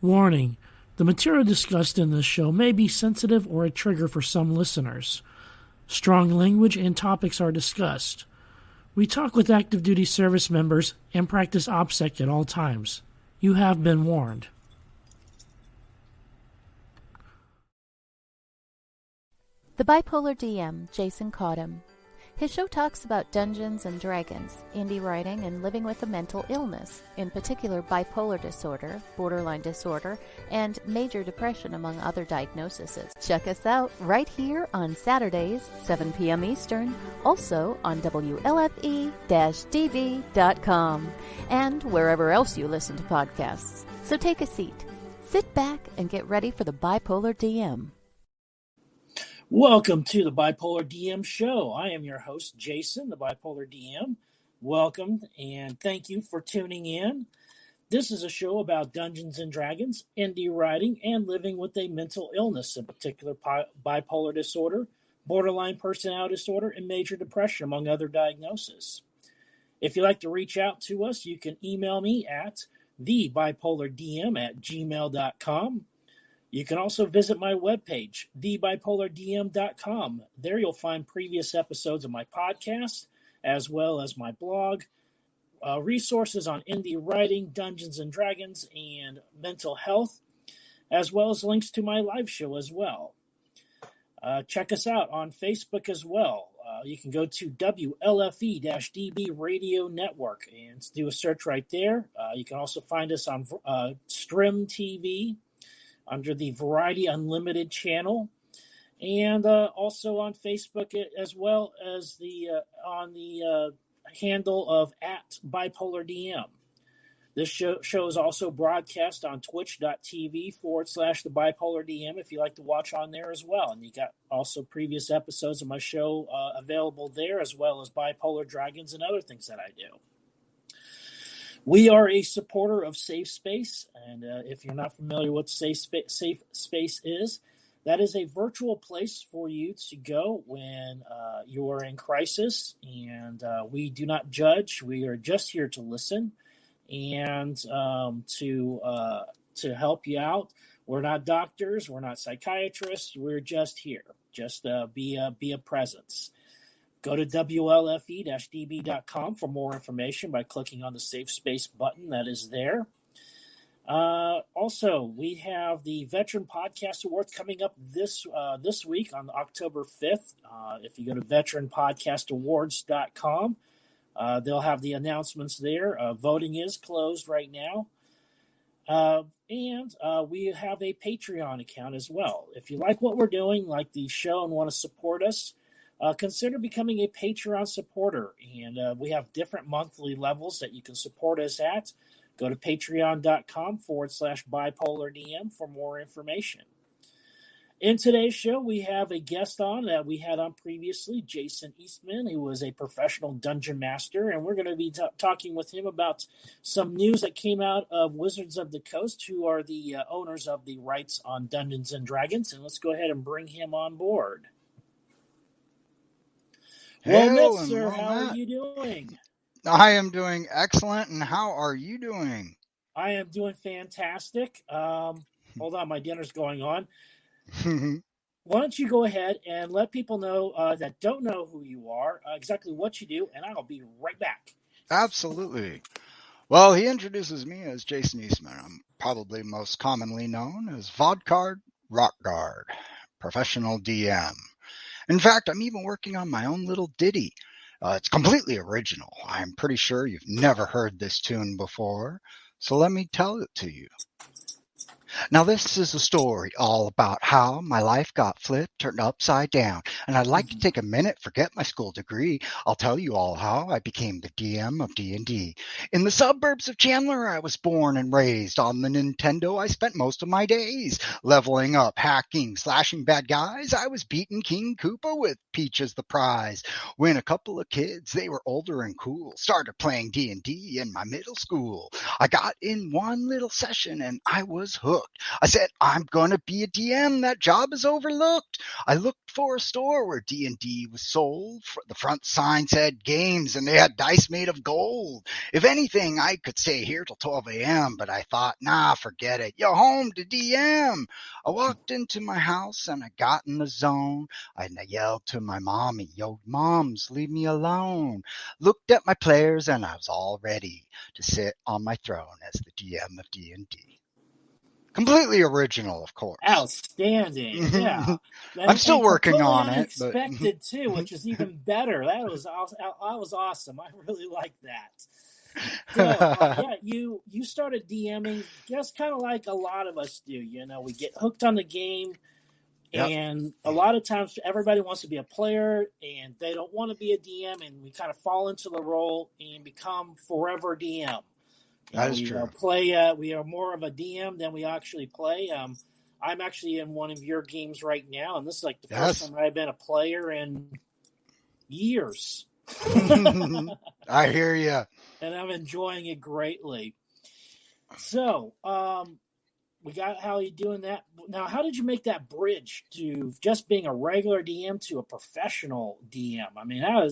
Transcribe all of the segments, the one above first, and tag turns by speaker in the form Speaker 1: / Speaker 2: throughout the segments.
Speaker 1: Warning: the material discussed in this show may be sensitive or a trigger for some listeners. Strong language and topics are discussed. We talk with active duty service members and practice OPSEC at all times. You have been warned.
Speaker 2: The Bipolar DM, Jason Cottam. His show talks about Dungeons and Dragons, indie writing, and living with a mental illness, in particular bipolar disorder, borderline disorder, and major depression, among other diagnoses. Check us out right here on Saturdays, 7 p.m. Eastern, also on WLFE-DB.com, and wherever else you listen to podcasts. So take a seat, sit back, and get ready for the Bipolar DM.
Speaker 1: Welcome to the Bipolar DM Show. I am your host, Jason, the Bipolar DM. Welcome, and thank you for tuning in. This is a show about Dungeons and Dragons, indie writing, and living with a mental illness, in particular bipolar disorder, borderline personality disorder, and major depression, among other diagnoses. If you'd like to reach out to us, you can email me at thebipolardm@gmail.com. You can also visit my webpage, thebipolardm.com. There you'll find previous episodes of my podcast, as well as my blog, resources on indie writing, Dungeons and Dragons, and mental health, as well as links to my live show as well. Check us out on Facebook as well. You can go to WLFE-DB Radio Network and do a search right there. You can also find us on Strim TV, under the Variety Unlimited channel, and also on Facebook, as well as on the handle of @BipolarDM. This show is also broadcast on twitch.tv/the BipolarDM if you like to watch on there as well. And you got also previous episodes of my show available there, as well as Bipolar Dragons and other things that I do. We are a supporter of Safe Space, and if you're not familiar with Safe Space is, that is a virtual place for you to go when you are in crisis, and we do not judge. We are just here to listen and to help you out. We're not doctors. We're not psychiatrists. We're just here. Just be a presence. Go to WLFE-DB.com for more information by clicking on the Safe Space button that is there. Also, we have the Veteran Podcast Awards coming up this week on October 5th. If you go to veteranpodcastawards.com, they'll have the announcements there. Voting is closed right now. And we have a Patreon account as well. If you like what we're doing, like the show, and want to support us, consider becoming a Patreon supporter, and we have different monthly levels that you can support us at. Go to patreon.com/bipolardm for more information. In today's show, we have a guest on that we had on previously, Jason Eastman, who is a professional dungeon master, and we're going to be talking with him about some news that came out of Wizards of the Coast, who are the owners of the rights on Dungeons and Dragons, and let's go ahead and bring him on board. Well, sir, how are you doing?
Speaker 3: I am doing excellent, and how are you doing?
Speaker 1: I am doing fantastic. Hold on, my dinner's going on. Why don't you go ahead and let people know that don't know who you are, exactly what you do, and I'll be right back.
Speaker 3: Absolutely. Well, he introduces me as Jason Eastman. I'm probably most commonly known as Vodcard Rockguard, professional DM. In fact, I'm even working on my own little ditty. It's completely original. I'm pretty sure you've never heard this tune before, so let me tell it to you. Now, this is a story all about how my life got flipped, turned upside down, and I'd like to take a minute, forget my school degree. I'll tell you all how I became the DM of D&D. In the suburbs of Chandler, I was born and raised. On the Nintendo, I spent most of my days leveling up, hacking, slashing bad guys. I was beating King Koopa with Peach as the prize. When a couple of kids, they were older and cool, started playing D&D in my middle school. I got in one little session and I was hooked. overlooked. I said, I'm going to be a DM. That job is overlooked. I looked for a store where D&D was sold. The front sign said games, and they had dice made of gold. If anything, I could stay here till 12 a.m., but I thought, nah, forget it. You're home to DM. I walked into my house, and I got in the zone. I yelled to my mommy, yo, moms, leave me alone. Looked at my players, and I was all ready to sit on my throne as the DM of D&D. Completely original, of course.
Speaker 1: Outstanding, yeah.
Speaker 3: I'm still working on it.
Speaker 1: Unexpected too, which is even better. That was awesome. I really like that. So, yeah, you started DMing just kind of like a lot of us do. You know, we get hooked on the game,
Speaker 3: Yep.
Speaker 1: and a lot of times everybody wants to be a player, and they don't want to be a DM, and we kind of fall into the role and become forever DM.
Speaker 3: That is true.
Speaker 1: We are more of a DM than we actually play. I'm actually in one of your games right now, and this is like the first time I've been a player in years.
Speaker 3: I hear you.
Speaker 1: And I'm enjoying it greatly. So, we got how you doing that. Now, how did you make that bridge to just being a regular DM to a professional DM? I mean, I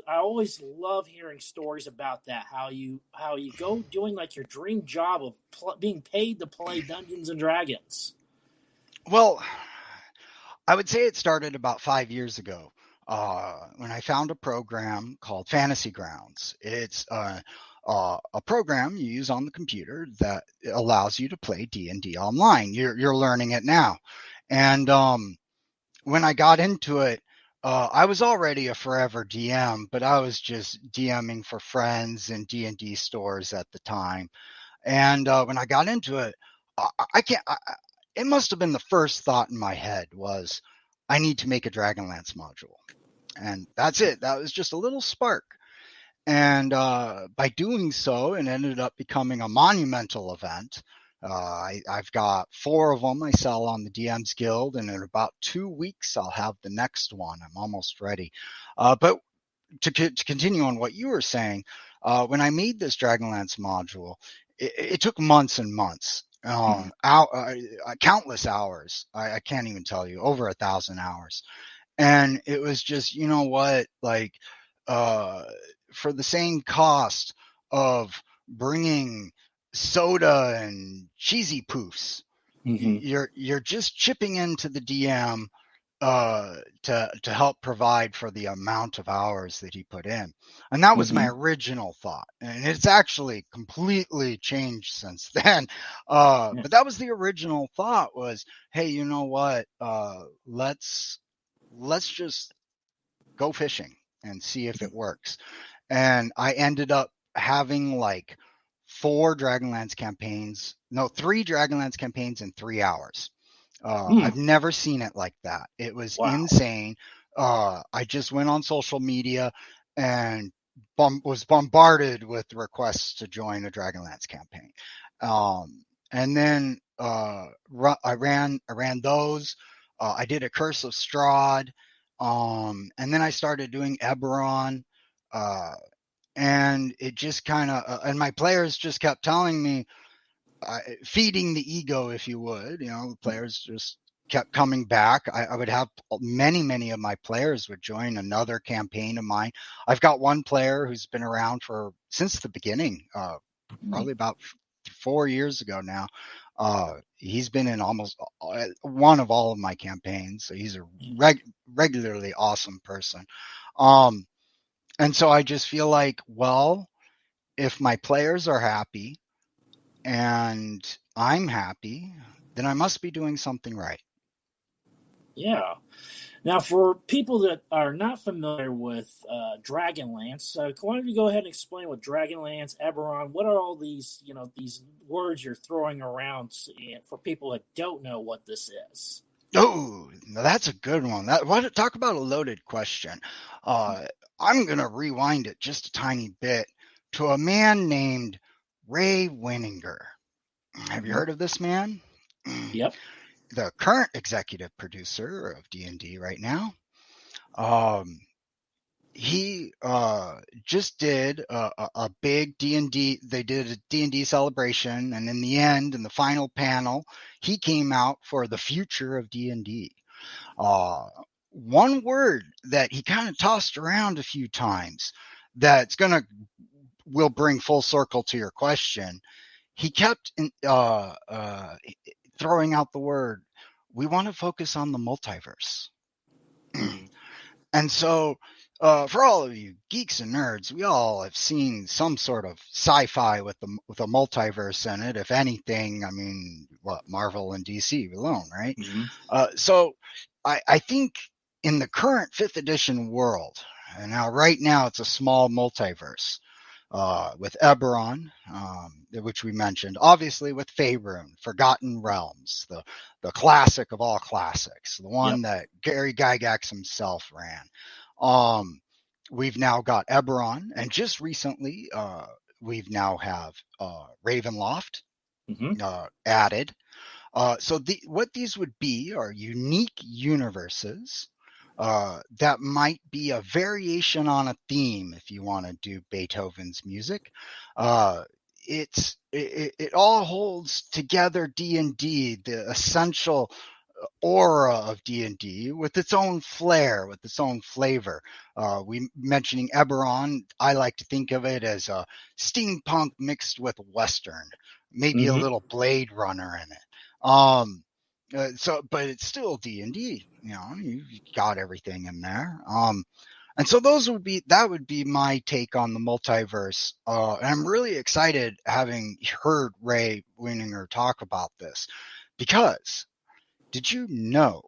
Speaker 1: always love hearing stories about that. How you go doing like your dream job of being paid to play Dungeons and Dragons.
Speaker 3: Well, I would say it started about 5 years ago when I found a program called Fantasy Grounds. It's a program you use on the computer that allows you to play D&D online. You're learning it now. And when I got into it, I was already a forever DM, but I was just DMing for friends in D&D stores at the time. And when I got into it, it must have been the first thought in my head was, I need to make a Dragonlance module. And that's it. That was just a little spark. And by doing so, it ended up becoming a monumental event. I've got 4 of them I sell on the DM's Guild, and in about 2 weeks, I'll have the next one. I'm almost ready. But to continue on what you were saying, when I made this Dragonlance module, it took months and months, countless hours. I can't even tell you, over 1,000 hours. And it was just, you know what, like, for the same cost of bringing soda and cheesy poofs, you're just chipping into the DM to help provide for the amount of hours that he put in. And that was my original thought. And it's actually completely changed since then. But that was the original thought was, hey, you know what? Let's just go fishing and see if it works. And I ended up having like 3 Dragonlance campaigns in 3 hours. I've never seen it like that. It was insane. I just went on social media and was bombarded with requests to join a Dragonlance campaign. And then I ran those. I did a Curse of Strahd. And then I started doing Eberron. And it just kind of, and my players just kept telling me, feeding the ego, if you would, the players just kept coming back. I would have many of my players would join another campaign of mine. I've got one player who's been around since the beginning, probably about 4 years ago now. He's been in almost one of all of my campaigns. So he's a regularly awesome person. And so I just feel like, well, if my players are happy and I'm happy, then I must be doing something right. Yeah.
Speaker 1: Now, for people that are not familiar with Dragonlance, why don't you go ahead and explain what Dragonlance, Eberron, what are all these, these words you're throwing around for people that don't know what this is?
Speaker 3: Oh, that's a good one. Talk about a loaded question. I'm going to rewind it just a tiny bit to a man named Ray Winninger. Have you heard of this man?
Speaker 1: Yep.
Speaker 3: The current executive producer of D&D right now. he just did a big D&D. They did a D&D celebration, and in the end, in the final panel, he came out for the future of D&D. One word that he kind of tossed around a few times that's will bring full circle to your question. He kept throwing out the word, we want to focus on the multiverse. And so for all of you geeks and nerds, we all have seen some sort of sci-fi with a multiverse in it. If anything, I mean, Marvel and DC alone, right? So I think in the current 5th edition world, and right now it's a small multiverse, with Eberron, which we mentioned, obviously with Faerun, Forgotten Realms, the classic of all classics, the one that Gary Gygax himself ran. We've now got Eberron, and just recently we've now have Ravenloft added. So what these would be are unique universes that might be a variation on a theme if you want to do Beethoven's music. It all holds together D&D, the essential aura of D&D, with its own flair, with its own flavor. We mentioning Eberron, I like to think of it as a steampunk mixed with Western, maybe a little Blade Runner in it. But it's still D&D, you got everything in there. And so that would be my take on the multiverse. And I'm really excited having heard Ray Weininger talk about this, because did you know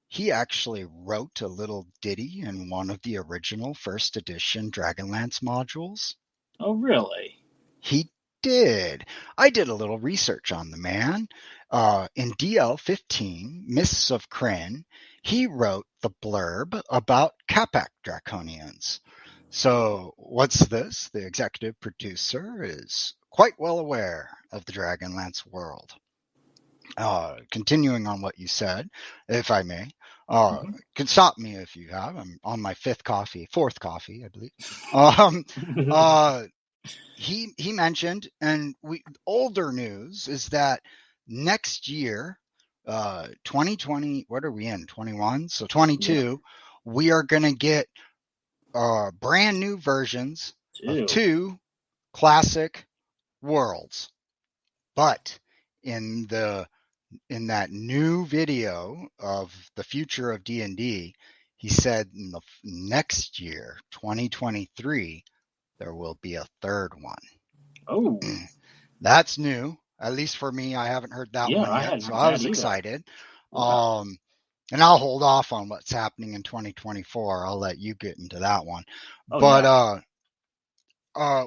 Speaker 3: he actually wrote a little ditty in one of the original 1st edition Dragonlance modules?
Speaker 1: Oh, really?
Speaker 3: He did. I did a little research on the man. In DL15, Mists of Krynn, he wrote the blurb about Capac Draconians. So what's this? The executive producer is quite well aware of the Dragonlance world. Continuing on what you said, if I may, can stop me if you have. I'm on my 4th coffee, I believe. He mentioned, and older news is that next year, 2020, what are we in? 21? So 22, we are going to get brand new versions of 2 classic worlds. But in that new video of the future of D&D, he said in the next year, 2023, there will be a 3rd one.
Speaker 1: Oh,
Speaker 3: that's new. At least for me, I haven't heard that one yet, so I was excited. And I'll hold off on what's happening in 2024. I'll let you get into that one.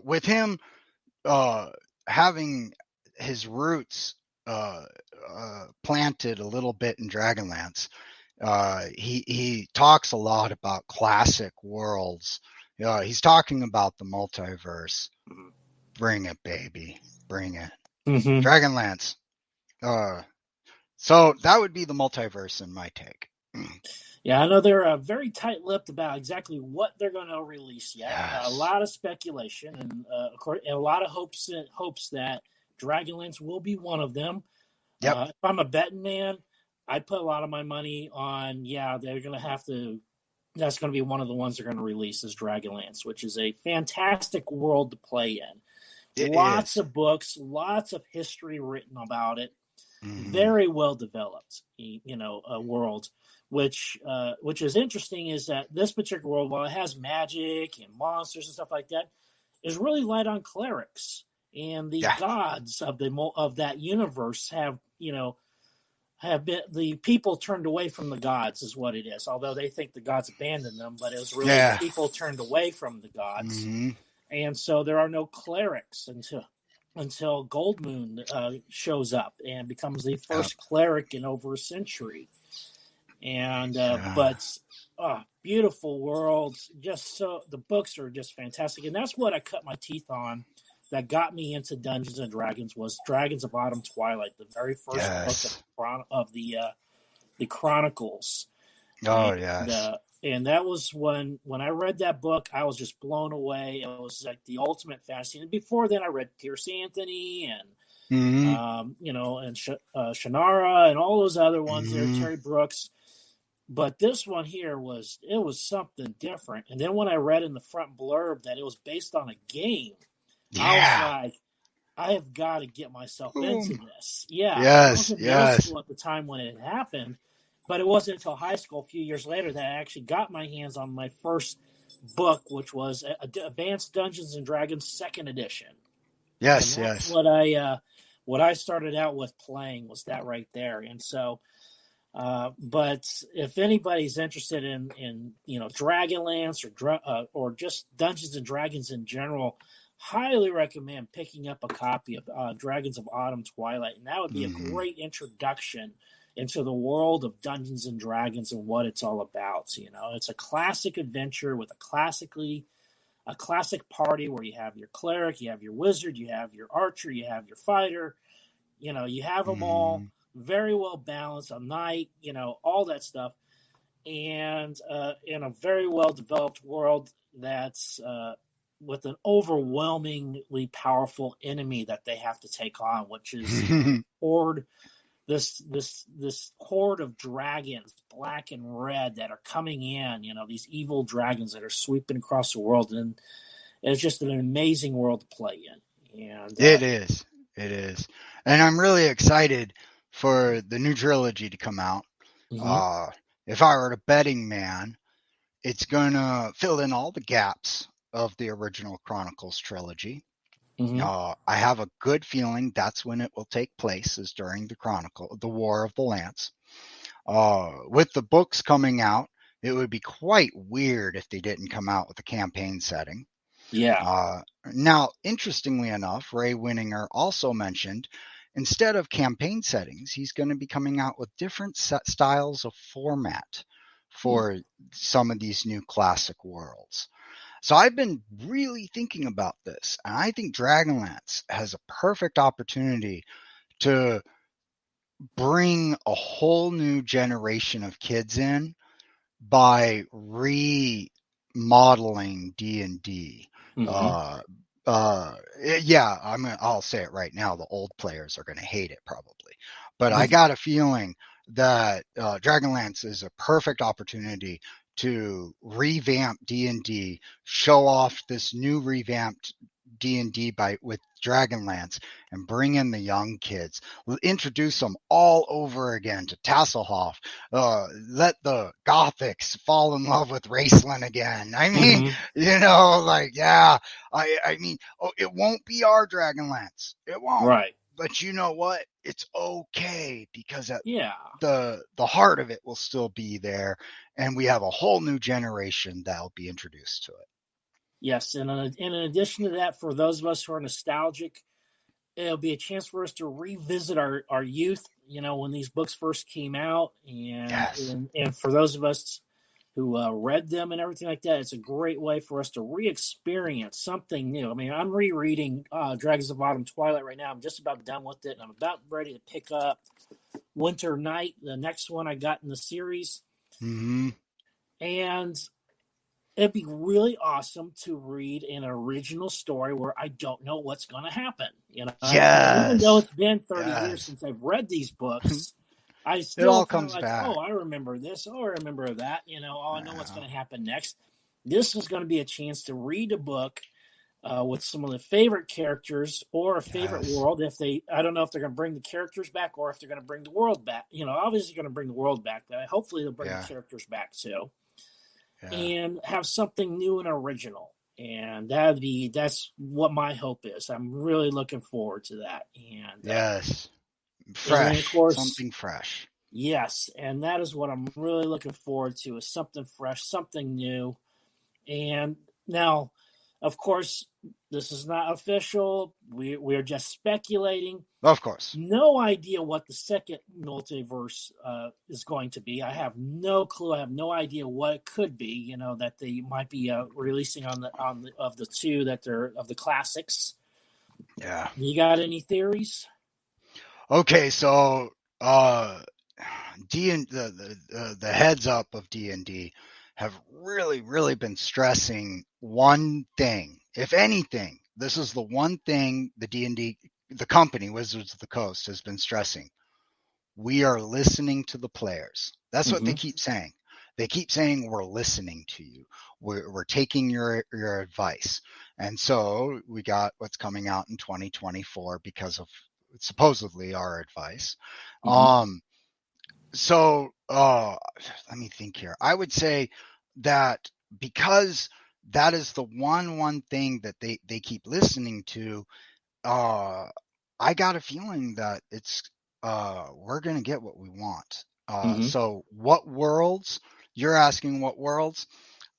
Speaker 3: With him having his roots planted a little bit in Dragonlance, he talks a lot about classic worlds. He's talking about the multiverse. Bring it, baby. Bring it. Dragonlance. So that would be the multiverse in my take.
Speaker 1: Yeah, I know they're very tight-lipped about exactly what they're going to release yet.
Speaker 3: Yes.
Speaker 1: A lot of speculation and a lot of hopes that Dragonlance will be one of them. If I'm a betting man, I'd put a lot of my money on, they're going to have to. That's going to be one of the ones they're going to release is Dragonlance, which is a fantastic world to play in. Lots of books, lots of history written about it. Very well developed, a world. Which is interesting is that this particular world, while it has magic and monsters and stuff like that, is really light on clerics, and the gods of that universe have been, the people turned away from the gods is what it is. Although they think the gods abandoned them, but it was really people turned away from the gods, and so there are no clerics until Goldmoon shows up and becomes the first cleric in over a century. And but beautiful worlds, the books are just fantastic, and that's what I cut my teeth on. That got me into Dungeons and Dragons was Dragons of Autumn Twilight, the very first book of the Chronicles. And that was when I read that book, I was just blown away. It was like the ultimate fantasy. And before then, I read Pierce Anthony and and Shannara and all those other ones there, Terry Brooks. But this one here was something different. And then when I read in the front blurb that it was based on a game, I was like, I have got to get myself into this. Yeah. I was in middle school at the time when it happened, but it wasn't until high school a few years later that I actually got my hands on my first book, which was Advanced Dungeons and Dragons 2nd edition.
Speaker 3: Yes,
Speaker 1: and that's
Speaker 3: yes.
Speaker 1: What I started out with playing was that right there. And so, but if anybody's interested in Dragonlance or just Dungeons and Dragons in general, highly recommend picking up a copy of Dragons of Autumn Twilight, and that would be a great introduction into the world of Dungeons and Dragons and what it's all about. It's a classic adventure with a classic party where you have your cleric, you have your wizard, you have your archer, you have your fighter. You have them all very well balanced, a knight, all that stuff, and in a very well developed world that's with an overwhelmingly powerful enemy that they have to take on, which is horde. This horde of dragons, black and red, that are coming in. These evil dragons that are sweeping across the world, and it's just an amazing world to play in. And
Speaker 3: it is, and I'm really excited for the new trilogy to come out. If I were a betting man, it's gonna fill in all the gaps of the original Chronicles trilogy. I have a good feeling that's when it will take place, is during the War of the Lance. With the books coming out, it would be quite weird if they didn't come out with a campaign setting.
Speaker 1: Yeah.
Speaker 3: Now, interestingly enough, Ray Winninger also mentioned, instead of campaign settings, he's going to be coming out with different styles of format for some of these new classic worlds. So I've been really thinking about this, and I think Dragonlance has a perfect opportunity to bring a whole new generation of kids in by remodeling D&D. I'll say it right now. The old players are going to hate it probably, but I got a feeling that Dragonlance is a perfect opportunity to revamp D&D, show off this new revamped D&D with Dragonlance, and bring in the young kids, introduce them all over again to Tasselhoff, let the Gothics fall in love with Raceland again. I mean, it won't be our Dragonlance. It won't.
Speaker 1: Right.
Speaker 3: But you know what? It's okay, because the heart of it will still be there, and we have a whole new generation that'll be introduced to it.
Speaker 1: Yes, and in addition to that, for those of us who are nostalgic, it'll be a chance for us to revisit our youth, when these books first came out, and for those of us who read them and everything like that, it's a great way for us to re-experience something new. I mean, I'm rereading Dragons of Autumn Twilight right now. I'm just about done with it, and I'm about ready to pick up Winter Night, the next one I got in the series. And it'd be really awesome to read an original story where I don't know what's going to happen. Even though it's been 30 years since I've read these books, I still
Speaker 3: it all comes back.
Speaker 1: Oh, I remember this. Oh, I remember that. I know what's going to happen next. This is going to be a chance to read a book with some of the favorite characters or a favorite world. I don't know if they're going to bring the characters back or if they're going to bring the world back. Obviously going to bring the world back, but hopefully they'll bring the characters back too. And have something new and original. And that's what my hope is. I'm really looking forward to that. And
Speaker 3: fresh,
Speaker 1: of course,
Speaker 3: something fresh.
Speaker 1: Yes, and that is what I'm really looking forward to, is something fresh, something new. And now, of course, this is not official. We're just speculating.
Speaker 3: Of course.
Speaker 1: No idea what the second multiverse is going to be. I have no clue. I have no idea what it could be. That they might be releasing on the of the two that they're of the classics.
Speaker 3: Yeah.
Speaker 1: You got any theories?
Speaker 3: Okay, so the heads up of D&D have really, really been stressing one thing. If anything, this is the one thing the D&D, the company, Wizards of the Coast, has been stressing. We are listening to the players. That's what they keep saying. They keep saying, we're listening to you. We're taking your advice. And so we got what's coming out in 2024 because of supposedly our advice. So let me think here. I would say that because that is the one thing that they keep listening to, I got a feeling that it's we're going to get what we want. So what worlds? You're asking what worlds?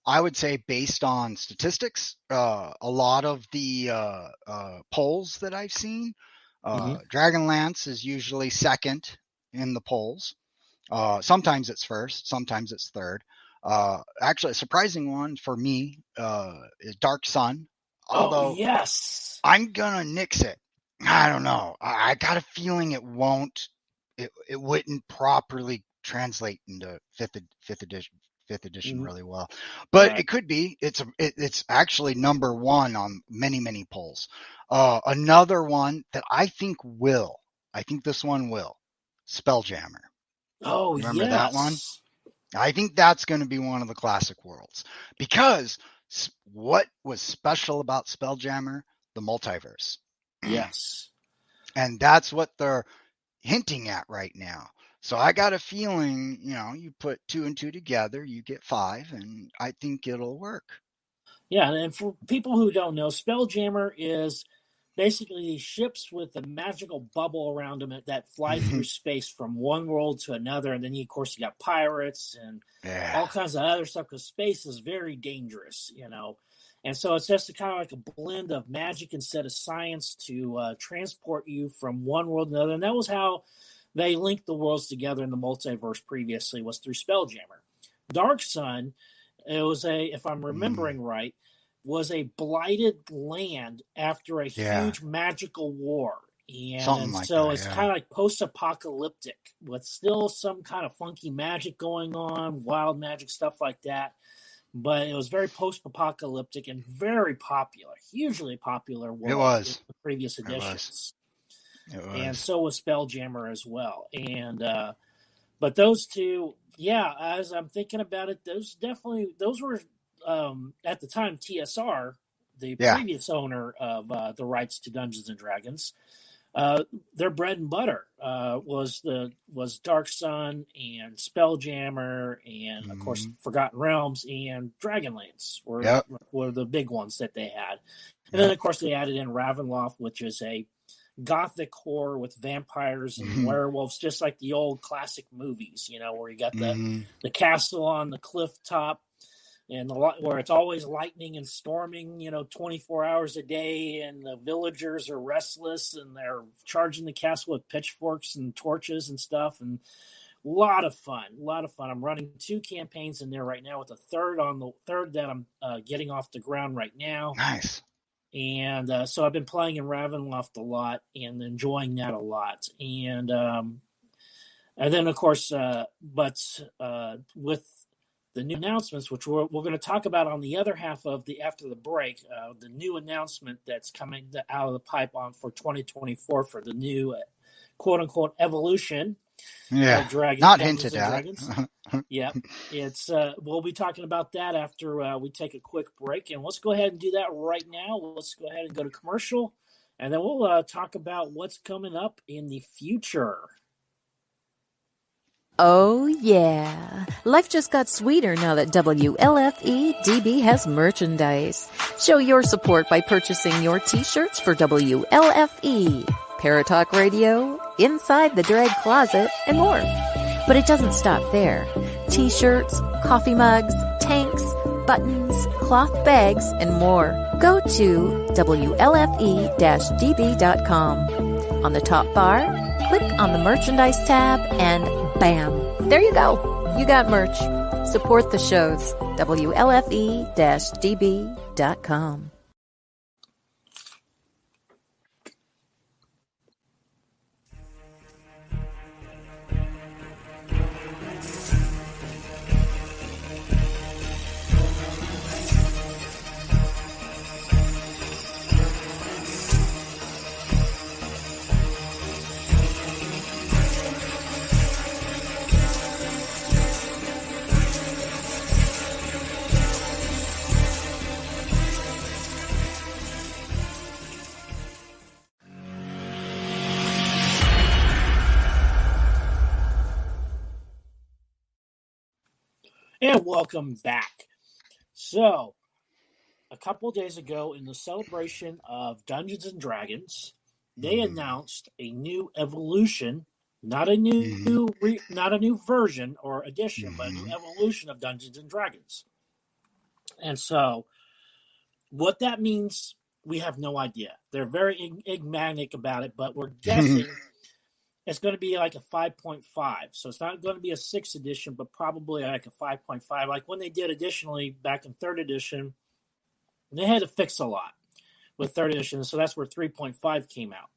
Speaker 3: I would say based on statistics, a lot of the polls that I've seen, Dragonlance is usually second in the polls. Sometimes it's first, sometimes it's third. Actually, a surprising one for me is Dark Sun. Although
Speaker 1: yes,
Speaker 3: I'm gonna nix it. I don't know. I got a feeling it won't. It wouldn't properly translate into fifth edition really well, but it could be. It's actually number one on many polls. Another one that I think this one will, Spelljammer.
Speaker 1: Oh,
Speaker 3: remember that one? I think that's going to be one of the classic worlds, because what was special about Spelljammer? The multiverse.
Speaker 1: Yes.
Speaker 3: And that's what they're hinting at right now. So I got a feeling, you put 2 and 2 together, you get 5, and I think it'll work.
Speaker 1: Yeah, and for people who don't know, Spelljammer is basically these ships with a magical bubble around them that fly through space from one world to another. And then, of course, you got pirates and all kinds of other stuff, because space is very dangerous, And so it's just kind of like a blend of magic instead of science to transport you from one world to another. And that was how they linked the worlds together in the multiverse previously, was through Spelljammer. Dark Sun, it was if I'm remembering right, was a blighted land after a huge magical war. And so it's kind of like post-apocalyptic with still some kind of funky magic going on, wild magic, stuff like that. But it was very post-apocalyptic and very popular, hugely popular world.
Speaker 3: It was.
Speaker 1: In the previous editions.
Speaker 3: It was.
Speaker 1: And so was Spelljammer as well. And but those two, as I'm thinking about it, those were at the time TSR, the previous owner of the rights to Dungeons and Dragons. Their bread and butter was Dark Sun and Spelljammer and of course Forgotten Realms and Dragonlance were the big ones that they had. And then of course they added in Ravenloft, which is a gothic horror with vampires and werewolves, just like the old classic movies, where you got the castle on the cliff top and where it's always lightning and storming, 24 hours a day, and the villagers are restless and they're charging the castle with pitchforks and torches and stuff, and a lot of fun. I'm running 2 campaigns in there right now, with the third that I'm getting off the ground right now.
Speaker 3: Nice.
Speaker 1: And so I've been playing in Ravenloft a lot and enjoying that a lot. And then, of course, with the new announcements, which we're going to talk about on the other half of after the break, the new announcement that's coming out of the pipe for 2024 for the new quote-unquote evolution.
Speaker 3: Yeah,
Speaker 1: Dragons,
Speaker 3: not hinted at.
Speaker 1: Yeah, it's we'll be talking about that after we take a quick break, and let's go ahead and do that right now. Let's go ahead and go to commercial, and then we'll talk about what's coming up in the future.
Speaker 2: Oh, yeah. Life just got sweeter now that WLFE DB has merchandise. Show your support by purchasing your t-shirts for WLFE, Paratalk Radio, Inside the Drag Closet, and more. But it doesn't stop there. T-shirts, coffee mugs, tanks, buttons, cloth bags, and more. Go to WLFE-DB.com. On the top bar, click on the merchandise tab and bam, there you go. You got merch. Support the shows. WLFE-DB.com.
Speaker 1: And welcome back. So, a couple days ago, in the celebration of Dungeons and Dragons, they announced a new evolution, not a new version or addition, but a new evolution of Dungeons and Dragons. And so, what that means, we have no idea. They're very enigmatic about it, but we're guessing it's going to be like a 5.5. So it's not going to be a 6th edition, but probably like a 5.5. Like when they did additionally back in 3rd edition, they had to fix a lot with 3rd edition. So that's where 3.5 came out.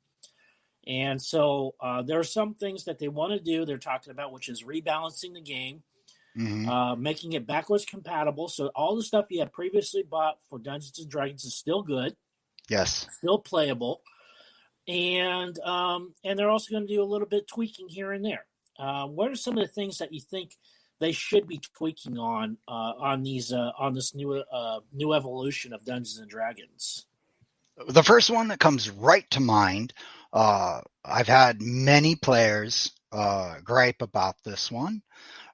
Speaker 1: And so there are some things that they want to do, they're talking about, which is rebalancing the game, making it backwards compatible. So all the stuff you had previously bought for Dungeons and Dragons is still good.
Speaker 3: Yes.
Speaker 1: Still playable. And they're also going to do a little bit tweaking here and there. What are some of the things that you think they should be tweaking on this new evolution of Dungeons and Dragons?
Speaker 3: The first one that comes right to mind, I've had many players gripe about this one.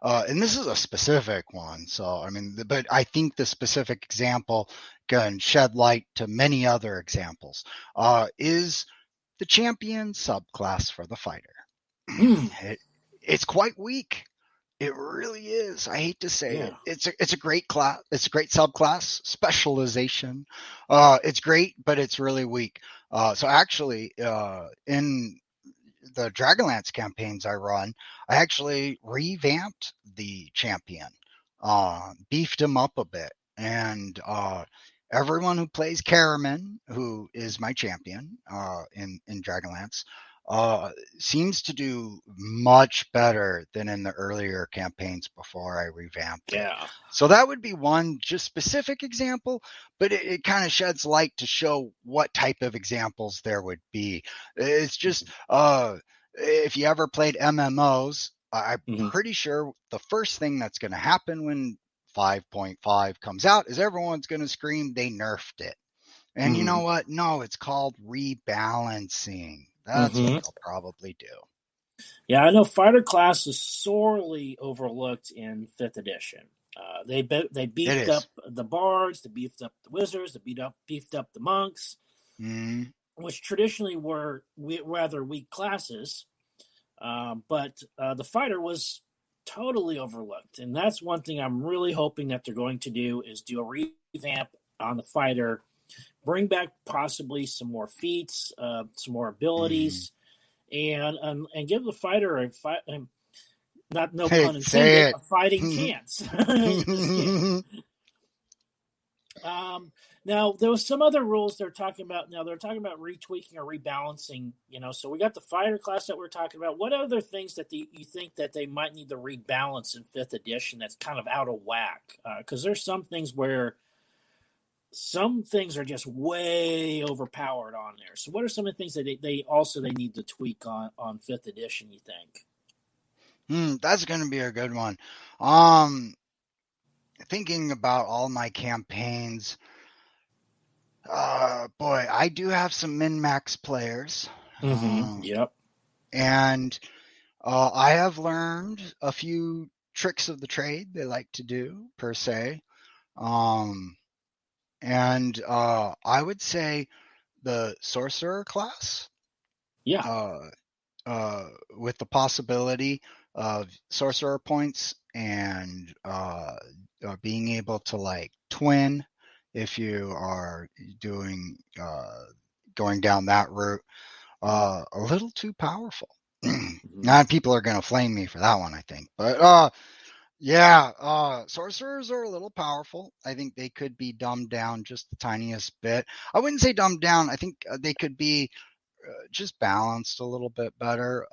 Speaker 3: And this is a specific one. So, I mean, but I think the specific example can shed light to many other examples, is the champion subclass for the fighter. It's quite weak. It really is. I hate to say it. It's a great class. It's a great subclass specialization. It's great, but it's really weak. So actually, in the Dragonlance campaigns I run, I actually revamped the champion, beefed him up a bit, and everyone who plays Caraman, who is my champion in Dragonlance, seems to do much better than in the earlier campaigns before I revamped it. So that would be one just specific example, but it kind of sheds light to show what type of examples there would be. It's just, if you ever played MMOs, I'm pretty sure the first thing that's going to happen when 5.5 comes out is everyone's going to scream they nerfed it. And you know what? No, it's called rebalancing. That's what they'll probably do.
Speaker 1: Yeah, I know fighter class is sorely overlooked in 5th edition. They beefed up the bards, they beefed up the wizards, they beefed up the monks, which traditionally were rather weak classes. But the fighter was totally overlooked. And that's one thing I'm really hoping that they're going to do is do a revamp on the fighter, bring back possibly some more feats, some more abilities, and give the fighter a pun intended, a fighting chance. Now, there was some other rules they're talking about. Now, they're talking about retweaking or rebalancing, so we got the fighter class that we're talking about. What other things that you think that they might need to rebalance in 5th edition that's kind of out of whack? Because there's some things where some things are just way overpowered on there. So what are some of the things that they need to tweak on 5th edition, you think?
Speaker 3: That's going to be a good one. Thinking about all my campaigns, boy, I do have some min-max players.
Speaker 1: Yep.
Speaker 3: And I have learned a few tricks of the trade they like to do, per se. And I would say the sorcerer class. With the possibility of sorcerer points and being able to twin if you are going down that route, a little too powerful. Now people are going to flame me for that one, I think, but sorcerers are a little powerful. I think they could be dumbed down just the tiniest bit. I wouldn't say dumbed down. I think they could be just balanced a little bit better.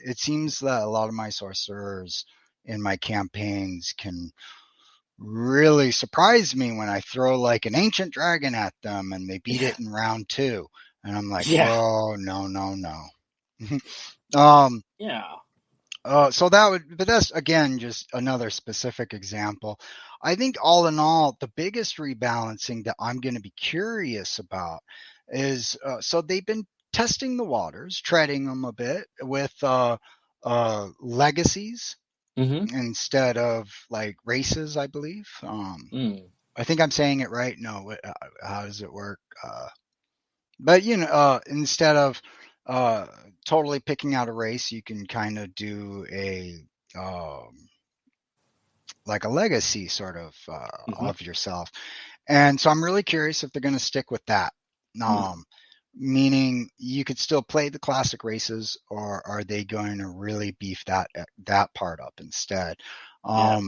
Speaker 3: It seems that a lot of my sorcerers in my campaigns can really surprise me when I throw an ancient dragon at them and they beat it in round 2. And I'm like, oh, no. So but that's again just another specific example. I think all in all, the biggest rebalancing that I'm going to be curious about is so they've been testing the waters, treading them a bit with legacies instead of like races, I believe. I think I'm saying it right. No, how does it work? But instead of totally picking out a race, you can kind of do a like a legacy sort of yourself. And so I'm really curious if they're going to stick with that. Meaning you could still play the classic races, or are they going to really beef that part up instead? I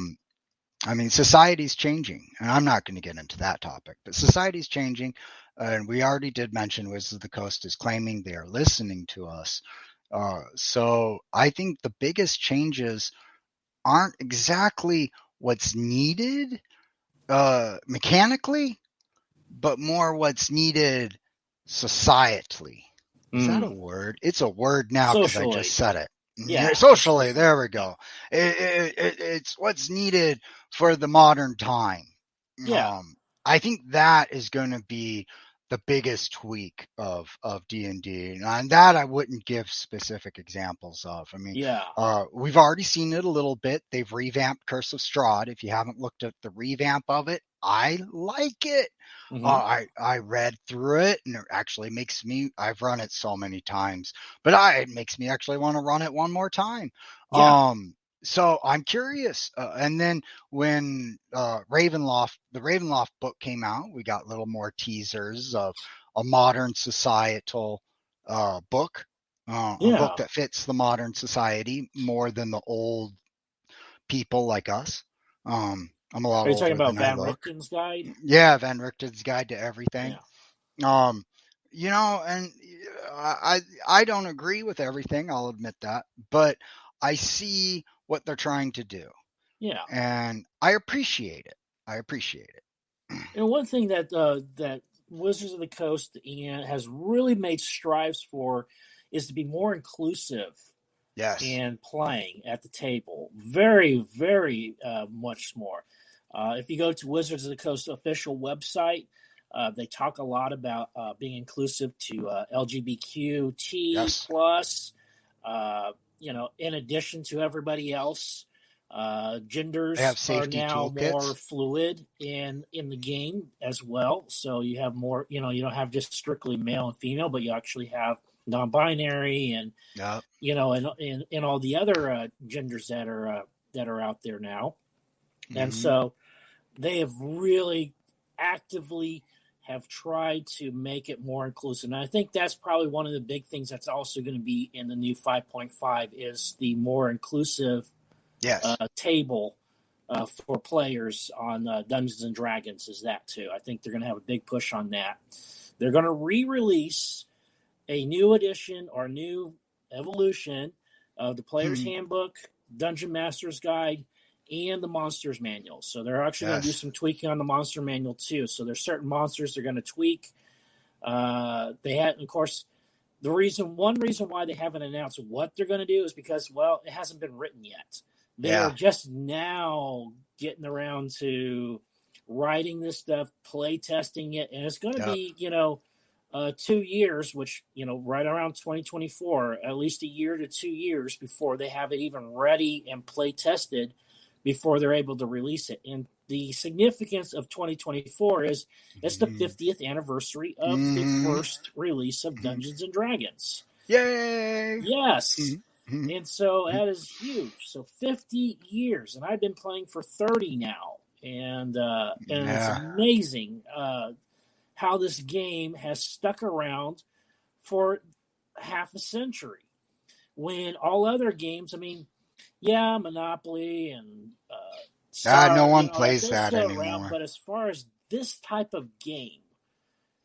Speaker 3: mean, society's changing, and I'm not going to get into that topic, but society's changing. And we already did mention Wizards of the Coast is claiming they are listening to us. So I think the biggest changes aren't exactly what's needed mechanically, but more what's needed societally. Is that a word? It's a word now because I just said it.
Speaker 1: Yeah,
Speaker 3: socially. There we go. It's what's needed for the modern time.
Speaker 1: Yeah.
Speaker 3: I think that is going to be the biggest tweak of D&D, and that I wouldn't give specific examples of. I mean, we've already seen it a little bit. They've revamped Curse of Strahd. If you haven't looked at the revamp of it, I like it. I read through it, and it actually makes me, I've run it so many times, but it makes me actually want to run it one more time. So I'm curious. And then when the Ravenloft book came out, we got little more teasers of a modern societal book, a book that fits the modern society more than the old people like us. I'm a lot older. Are you talking about
Speaker 1: Van Richten's guide?
Speaker 3: Yeah, Van Richten's Guide to Everything. Yeah. And I don't agree with everything, I'll admit that, but I see what they're trying to do.
Speaker 1: Yeah.
Speaker 3: And I appreciate it.
Speaker 1: And one thing that that Wizards of the Coast has really made strides for is to be more inclusive.
Speaker 3: Yes.
Speaker 1: And playing at the table. Very, very much more. If you go to Wizards of the Coast official website, they talk a lot about being inclusive to LGBTQ plus, in addition to everybody else. Genders are now more fluid in the game as well. So you have more, you don't have just strictly male and female, but you actually have non-binary and, and all the other genders that are out there now. And so they have really actively have tried to make it more inclusive. And I think that's probably one of the big things that's also going to be in the new 5.5 is the more inclusive table for players on Dungeons and Dragons is that too. I think they're going to have a big push on that. They're going to re-release a new edition or new evolution of the Player's Handbook, Dungeon Master's Guide, and the Monsters Manual. So they're actually going to do some tweaking on the Monster Manual too. So there's certain monsters they're going to tweak. They had, of course, one reason why they haven't announced what they're going to do is because, it hasn't been written yet. They're just now getting around to writing this stuff, play testing it, and it's going to be, 2 years, which, right around 2024, at least a year to 2 years before they have it even ready and play tested before they're able to release it. And the significance of 2024 is it's the 50th anniversary of the first release of Dungeons and Dragons.
Speaker 3: Yay!
Speaker 1: Yes. And so that is huge. So 50 years, and I've been playing for 30 now. And it's amazing how this game has stuck around for half a century. When all other games, Monopoly and
Speaker 3: no one plays that anymore.
Speaker 1: Around, but as far as this type of game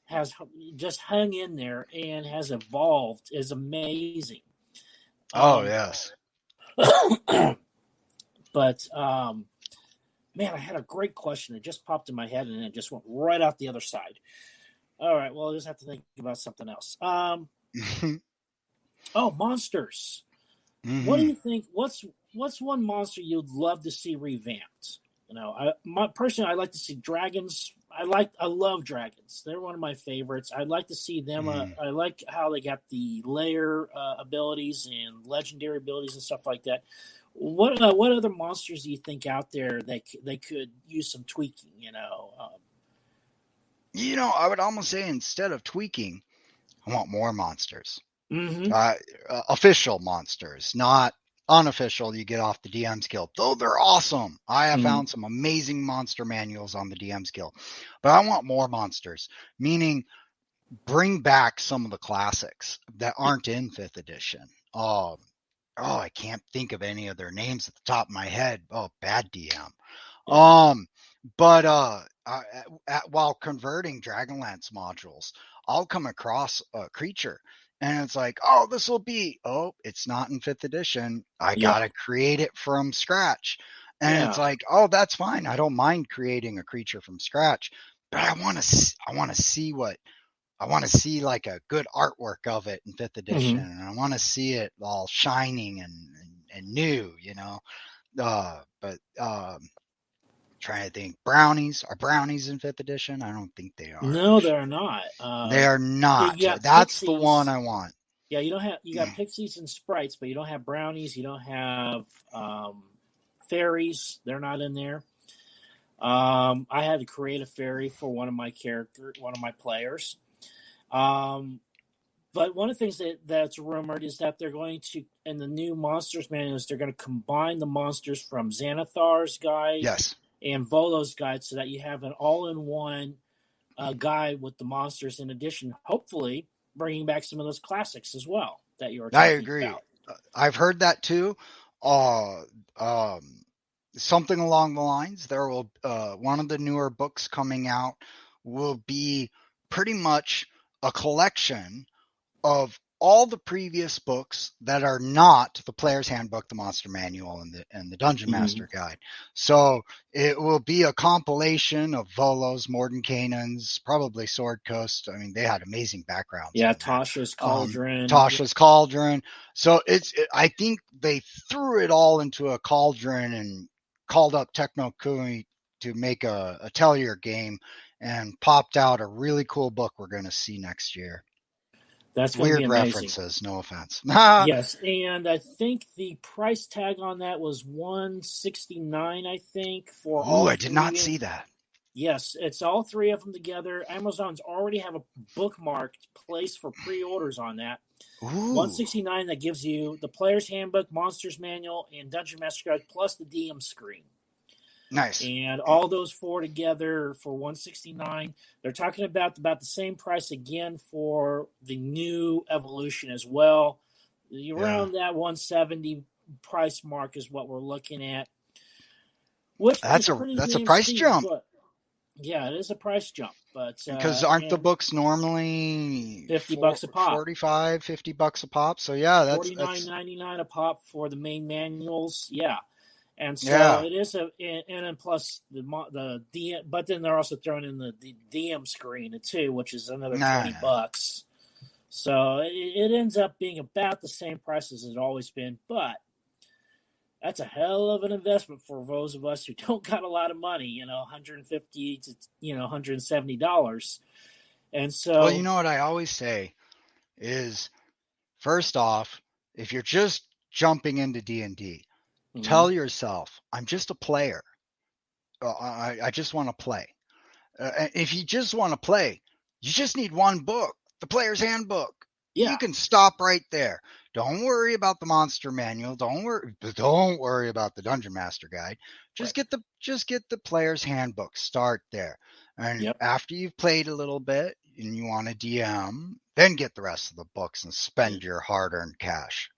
Speaker 1: has just hung in there and has evolved is amazing.
Speaker 3: Yes.
Speaker 1: But man, I had a great question that just popped in my head and it just went right out the other side. All right, well, I just have to think about something else. Monsters. What do you think? What's one monster you'd love to see revamped? Personally, I like to see dragons. I love dragons. They're one of my favorites. I'd like to see them. I like how they got the layer abilities and legendary abilities and stuff like that. What other monsters do you think out there that they could use some tweaking?
Speaker 3: I would almost say instead of tweaking, I want more monsters.
Speaker 1: Mm-hmm.
Speaker 3: Official monsters, not unofficial. You get off the DM's Guild, though they're awesome. I have found some amazing monster manuals on the DM's Guild, but I want more monsters, meaning bring back some of the classics that aren't in 5th edition. I can't think of any of their names at the top of my head. Oh, bad DM. While converting Dragonlance modules, I'll come across a creature and it's like, it's not in 5th edition. I gotta create it from scratch. And it's like, that's fine. I don't mind creating a creature from scratch, but I want to see like a good artwork of it in 5th edition. And I want to see it all shining and new, trying to think. Brownies. Are brownies in 5th edition? I don't think they are.
Speaker 1: No, they're not.
Speaker 3: They are not. That's pixies. The one I want.
Speaker 1: Yeah, you got pixies and sprites, but you don't have brownies. You don't have fairies. They're not in there. I had to create a fairy for one of my players. But one of the things that's rumored is that they're going to, in the new monsters manuals, they're going to combine the monsters from Xanathar's guide and Volo's guide so that you have an all-in-one guide with the monsters, in addition, hopefully bringing back some of those classics as well that you were talking about. I agree.
Speaker 3: I've heard that too. Something along the lines, there will one of the newer books coming out will be pretty much a collection of all the previous books that are not the Player's Handbook, the Monster Manual, and the Dungeon Master Guide. So it will be a compilation of Volo's, Mordenkainen's, probably Sword Coast. I mean, they had amazing backgrounds.
Speaker 1: Yeah, Tasha's Cauldron.
Speaker 3: Tasha's Cauldron. So I think they threw it all into a cauldron and called up Techno Kui to make a Atelier game and popped out a really cool book we're going to see next year.
Speaker 1: That's weird
Speaker 3: references, no offense.
Speaker 1: Yes, and I think the price tag on that was $169. I think for.
Speaker 3: Oh, I did not see that.
Speaker 1: Yes, it's all three of them together. Amazon's already have a bookmarked place for pre-orders on that.
Speaker 3: Ooh.
Speaker 1: $169. That gives you the Player's Handbook, Monsters Manual, and Dungeon Master Guide plus the DM screen.
Speaker 3: Nice.
Speaker 1: And all those four together for $169. They're talking about the same price again for the new evolution as well. Around that $170 price mark is what we're looking at.
Speaker 3: That's a price jump.
Speaker 1: Yeah, it is a price jump, but
Speaker 3: because aren't the books normally
Speaker 1: $50 a pop,
Speaker 3: $50 a pop? So yeah, that's
Speaker 1: $49.99 a pop for the main manuals. Yeah. And so it is and plus the DM, but then they're also throwing in the DM screen too, which is another $20. So it ends up being about the same price as it's always been, but that's a hell of an investment for those of us who don't got a lot of money, $150 to $170. And so,
Speaker 3: well, you know what I always say is, first off, if you're just jumping into D&D, tell yourself, I'm just a player. I just want to play. If you just want to play, you just need one book, the Player's Handbook. Yeah. You can stop right there. Don't worry about the Monster Manual. Don't worry about the Dungeon Master Guide. Just get the Player's Handbook. Start there. And after you've played a little bit and you want to DM, then get the rest of the books and spend your hard-earned cash.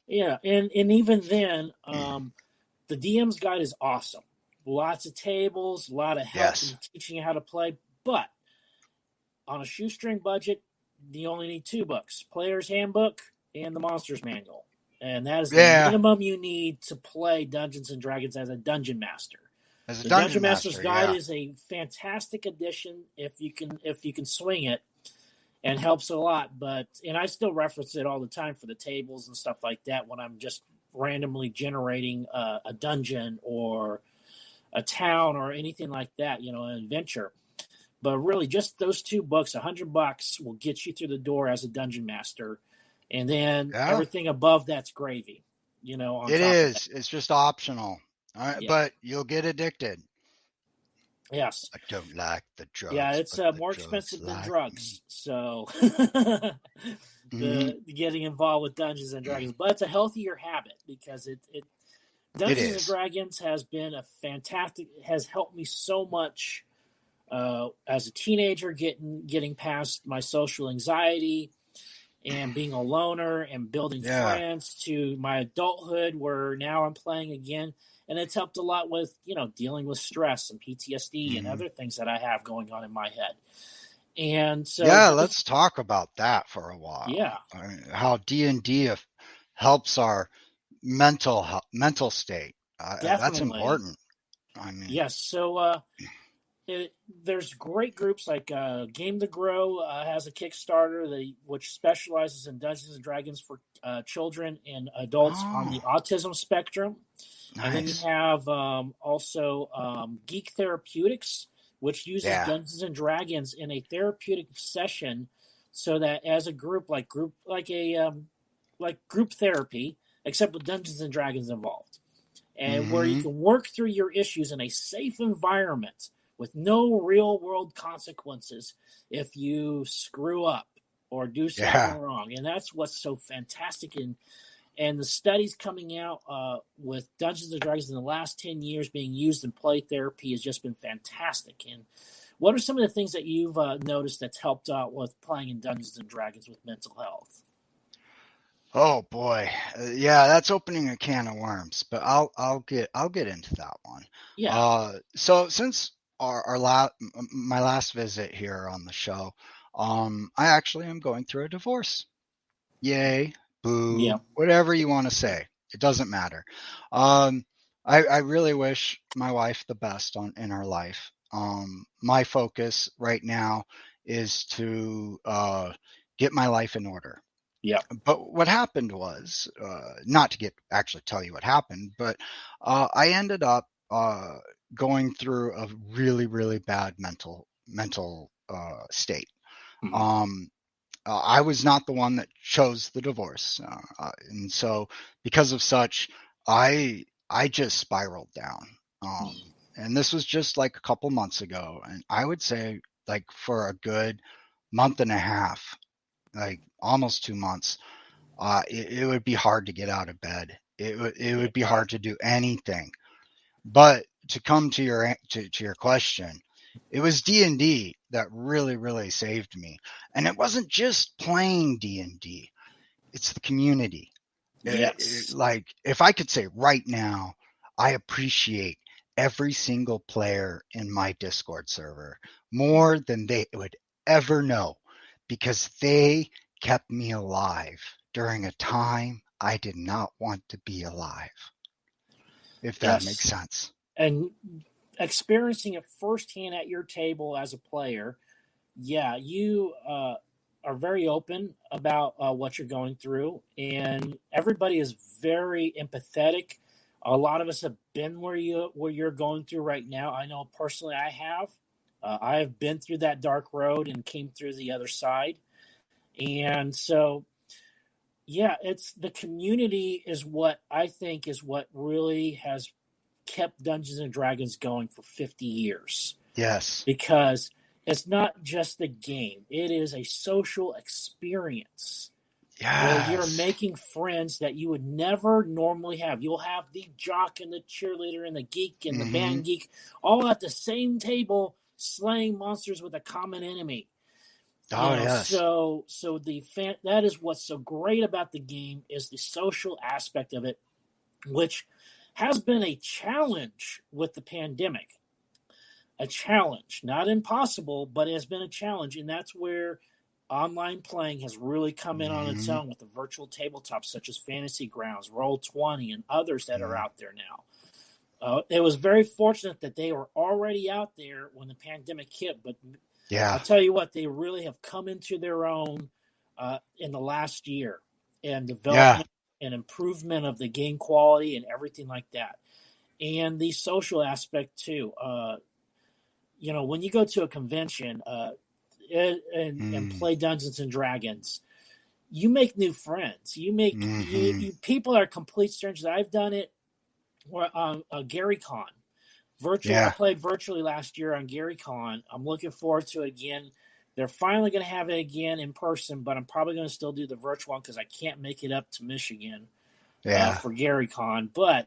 Speaker 1: Yeah, and even then, the DM's guide is awesome. Lots of tables, a lot of help in teaching you how to play. But on a shoestring budget, you only need two books: Player's Handbook and the Monsters Manual. And that is the minimum you need to play Dungeons and Dragons as a Dungeon Master. The Dungeon Master's Guide is a fantastic addition if you can swing it. And helps a lot, and I still reference it all the time for the tables and stuff like that when I'm just randomly generating a dungeon or a town or anything like that, an adventure. But really, just those two books, $100 will get you through the door as a dungeon master, and then everything above that's gravy. on
Speaker 3: It
Speaker 1: top
Speaker 3: is.
Speaker 1: of that.
Speaker 3: It's just optional. All right,
Speaker 1: Yeah.
Speaker 3: but you'll get addicted.
Speaker 1: Yes.
Speaker 3: I don't like the drugs.
Speaker 1: Yeah, it's
Speaker 3: but the
Speaker 1: more
Speaker 3: drugs
Speaker 1: expensive than
Speaker 3: like
Speaker 1: drugs. So
Speaker 3: me.
Speaker 1: the getting involved with Dungeons and Dragons, but it's a healthier habit because it Dungeons and
Speaker 3: is.
Speaker 1: Dragons has been has helped me so much as a teenager, getting past my social anxiety and being a loner and building friends, to my adulthood where now I'm playing again. And it's helped a lot with, dealing with stress and PTSD and other things that I have going on in my head. And so,
Speaker 3: let's talk about that for a while.
Speaker 1: Yeah.
Speaker 3: I mean, how D&D helps our mental state. That's important. I mean,
Speaker 1: yes. So, there's great groups like Game to Grow has a Kickstarter which specializes in Dungeons and Dragons for children and adults on the autism spectrum.
Speaker 3: Nice.
Speaker 1: And then you have also Geek Therapeutics, which uses Dungeons and Dragons in a therapeutic session, so that as a group group therapy, except with Dungeons and Dragons involved, and where you can work through your issues in a safe environment with no real world consequences if you screw up or do something wrong. And that's what's so fantastic. And the studies coming out with Dungeons and Dragons in the last 10 years being used in play therapy has just been fantastic. And what are some of the things that you've noticed that's helped out with playing in Dungeons and Dragons with mental health?
Speaker 3: Oh boy, that's opening a can of worms. But I'll get into that one.
Speaker 1: Yeah.
Speaker 3: So since my last visit here on the show, I actually am going through a divorce. Yay, boo, whatever you want to say. It doesn't matter. I really wish my wife the best in her life. My focus right now is to get my life in order.
Speaker 1: Yeah.
Speaker 3: But what happened was, not to actually tell you what happened, but I ended up going through a really, really bad mental state. I was not the one that chose the divorce, and so because of such, I just spiraled down. And this was just like a couple months ago, and I would say like for a good month and a half, like almost 2 months, it would be hard to get out of bed. It would be hard to do anything. But to come to your question, it was D&D that really, really saved me. And it wasn't just playing D&D. It's the community.
Speaker 1: Yes.
Speaker 3: Like, if I could say right now, I appreciate every single player in my Discord server more than they would ever know, because they kept me alive during a time I did not want to be alive. If that makes sense.
Speaker 1: And experiencing it firsthand at your table as a player, you are very open about what you're going through, and everybody is very empathetic. A lot of us have been where you're going through right now. I know personally I have. I have been through that dark road and came through the other side. And so, it's the community is what I think is what really has kept Dungeons and Dragons going for 50 years.
Speaker 3: Yes.
Speaker 1: Because it's not just a game. It is a social experience.
Speaker 3: Yes.
Speaker 1: Where you're making friends that you would never normally have. You'll have the jock and the cheerleader and the geek and the band geek all at the same table slaying monsters with a common enemy.
Speaker 3: Yes.
Speaker 1: So that is what's so great about the game is the social aspect of it, which has been a challenge with the pandemic. A challenge, not impossible, but it has been a challenge, and that's where online playing has really come in on its own with the virtual tabletops such as Fantasy Grounds, Roll20, and others that are out there now. It was very fortunate that they were already out there when the pandemic hit, but I'll tell you what, they really have come into their own in the last year, and development and improvement of the game quality and everything like that. And the social aspect too. When you go to a convention and play Dungeons and Dragons, you make new friends. You make you people are complete strangers. I've done it on Gary Con. I played virtually last year on Gary Con. I'm looking forward to it again. They're finally going to have it again in person, but I'm probably going to still do the virtual one because I can't make it up to Michigan for Gary Con. But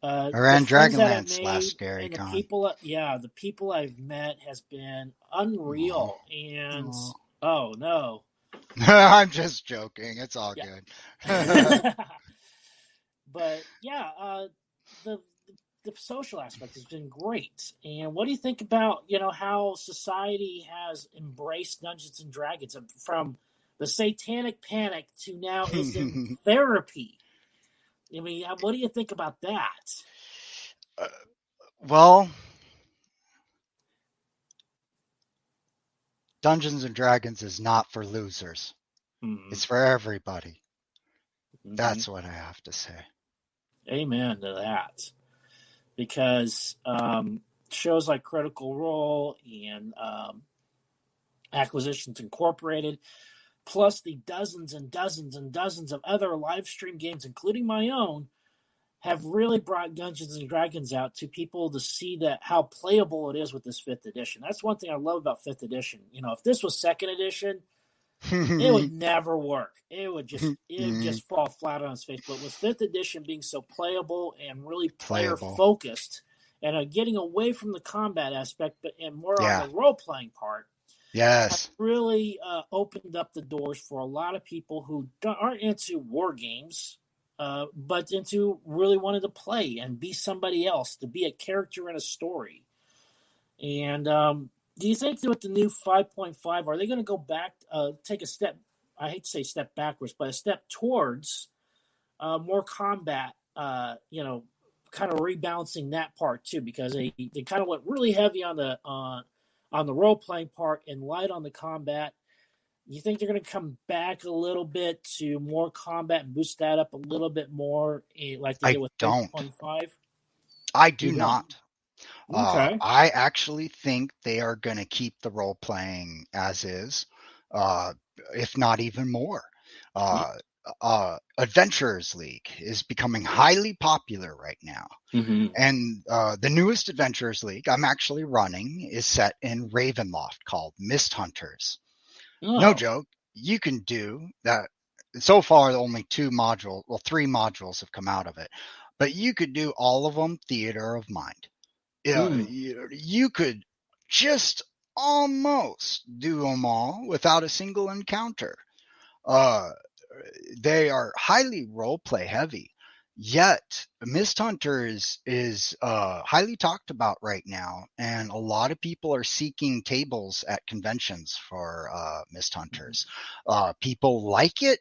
Speaker 3: I ran Dragonlance last Gary Con.
Speaker 1: The people I've met has been unreal. And oh no,
Speaker 3: I'm just joking. It's all good.
Speaker 1: But the social aspect has been great. And what do you think about, how society has embraced Dungeons and Dragons from the satanic panic to now is in therapy? I mean, what do you think about that?
Speaker 3: Well, Dungeons and Dragons is not for losers. Mm-hmm. It's for everybody. Mm-hmm. That's what I have to say.
Speaker 1: Amen to that. Because shows like Critical Role and Acquisitions Incorporated, plus the dozens and dozens and dozens of other live stream games, including my own, have really brought Dungeons and Dragons out to people to see that how playable it is with this 5th edition. That's one thing I love about 5th edition. If this was 2nd edition, it would never work. It would just fall flat on its face. But with 5th edition being so playable and really player focused, and getting away from the combat aspect, and more on the role playing part, has really opened up the doors for a lot of people who aren't into war games, but into really wanting to play and be somebody else, to be a character in a story. And do you think that with the new 5.5, are they going to go back, take a step, I hate to say step backwards, but a step towards more combat, kind of rebalancing that part too, because they kind of went really heavy on the role-playing part and light on the combat. You think they're going to come back a little bit to more combat and boost that up a little bit more like they did with 5.5?
Speaker 3: I do not. Okay. I actually think they are going to keep the role playing as is, if not even more. Adventurers League is becoming highly popular right now. Mm-hmm. And the newest Adventurers League I'm actually running is set in Ravenloft called Mist Hunters. Oh. No joke. You can do that. So far, only 3 modules have come out of it. But you could do all of them theater of mind. You could just almost do them all without a single encounter. They are highly role play heavy, yet Mist Hunters is highly talked about right now, and a lot of people are seeking tables at conventions for Mist Hunters. People like it.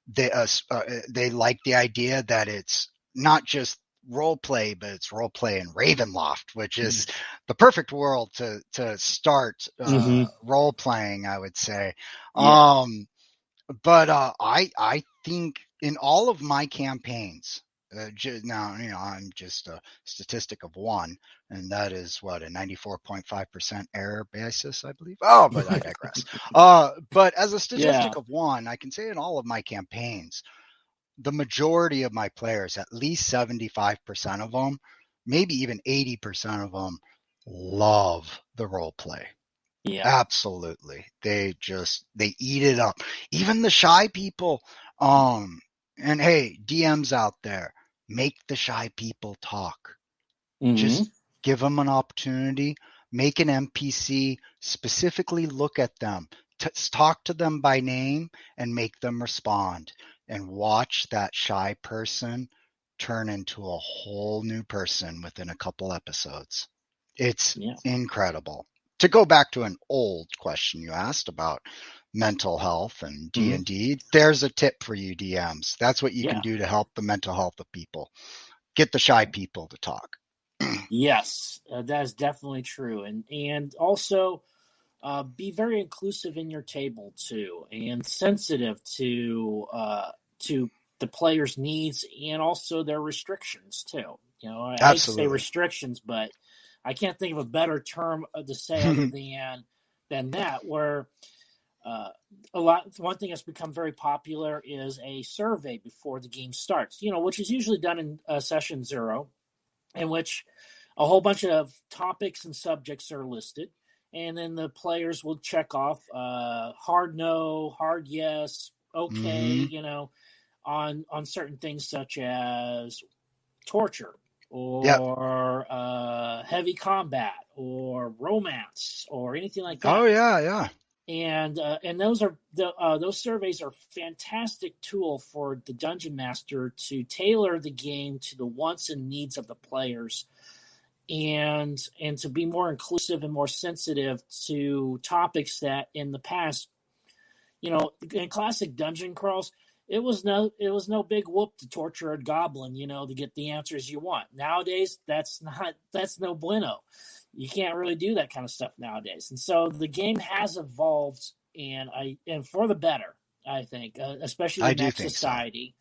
Speaker 3: They like the idea that it's not just role play, but it's role play in Ravenloft, which is the perfect world to start role playing, I would say. Yeah. But I think in all of my campaigns, now I'm just a statistic of 1, and that is a 94.5% error basis, I believe. Oh, but I digress. But as a statistic of 1, I can say in all of my campaigns, the majority of my players, at least 75% of them, maybe even 80% of them, love the role play. Yeah, absolutely. They eat it up. Even the shy people. And hey, DMs out there, make the shy people talk. Mm-hmm. Just give them an opportunity. Make an NPC. Specifically look at them. Talk to them by name and make them respond. And watch that shy person turn into a whole new person within a couple episodes. It's incredible. To go back to an old question you asked about mental health and D&D, there's a tip for you DMs. That's what you can do to help the mental health of people. Get the shy people to talk.
Speaker 1: Yes, that is definitely true. And also be very inclusive in your table too, and sensitive to the player's needs and also their restrictions too. I hate to say restrictions, but I can't think of a better term to say other than that, where One thing that's become very popular is a survey before the game starts, which is usually done in session 0, in which a whole bunch of topics and subjects are listed, and then the players will check off hard no, hard yes, okay, on certain things such as torture or heavy combat or romance or anything like that.
Speaker 3: Oh yeah.
Speaker 1: And those surveys are a fantastic tool for the dungeon master to tailor the game to the wants and needs of the players, and to be more inclusive and more sensitive to topics that in the past, in classic dungeon crawls, it was no big whoop to torture a goblin, to get the answers you want. Nowadays, that's no bueno. You can't really do that kind of stuff nowadays. And so the game has evolved, and for the better, I think, especially in that society.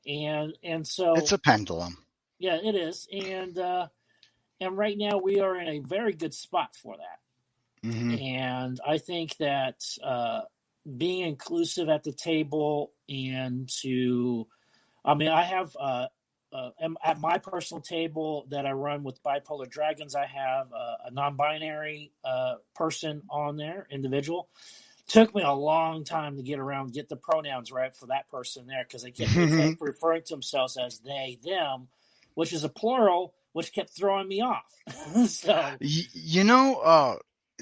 Speaker 1: So. And so
Speaker 3: it's a pendulum.
Speaker 1: Yeah, it is. And right now we are in a very good spot for that.
Speaker 3: Mm-hmm.
Speaker 1: And I think that being inclusive at the table I have at my personal table that I run with Bipolar Dragons, I have a non-binary person on there, individual. Took me a long time to get the pronouns right for that person there, because they kept referring to themselves as they, them, which is a plural, which kept throwing me off. So